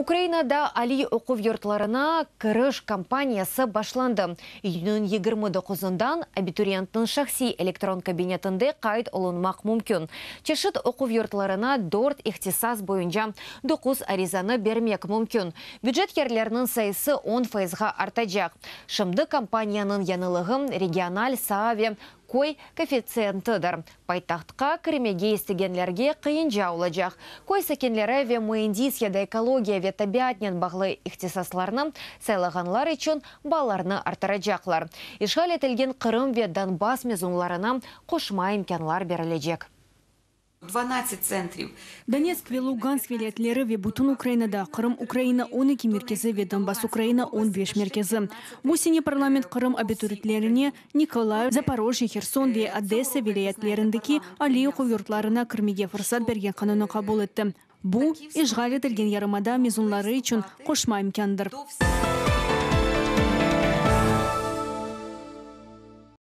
Украинада али оқу йортларына кіріш компаниясы башланды. Июнь 29-дан абитуриенттің шақси электрон кабинетінде қайд олынмақ мүмкін. Чешіт оқу йортларына 4 ихтисас бойынша 9 аризаны бермек мүмкін. Бюджет ерлерінің сайысы 10%-ға артачақ. Шымды компанияның янылығым региональ сааве кой коэффициентыдыр. Пайтақтқа кірмеге естігенлерге қиын жаулыжақ. Кой сәкенлері ве муэндисияда экология ве табиатнен бағлы ихтисасларының сайлағанлар үшін баларны артырачақлар. Ишғал етілген Қырым ве Донбасс мезунларына қошма имканлар берілежек. 12 центрів. Донецк ве Луганск велетлері ве Бутун Украинада, Қырым Украина 12 меркезі ве Донбасс Украина 15 меркезі. Бусине парламент Қырым абитуритлеріне Николаев, Запорожье, Херсон ве Одесса велетлеріндікі али оқу йортларына кірмеге фырсат берген қануны қабыл етті. Бұл ишғал етілген ярымада мезунлары үшін қошма имкандыр.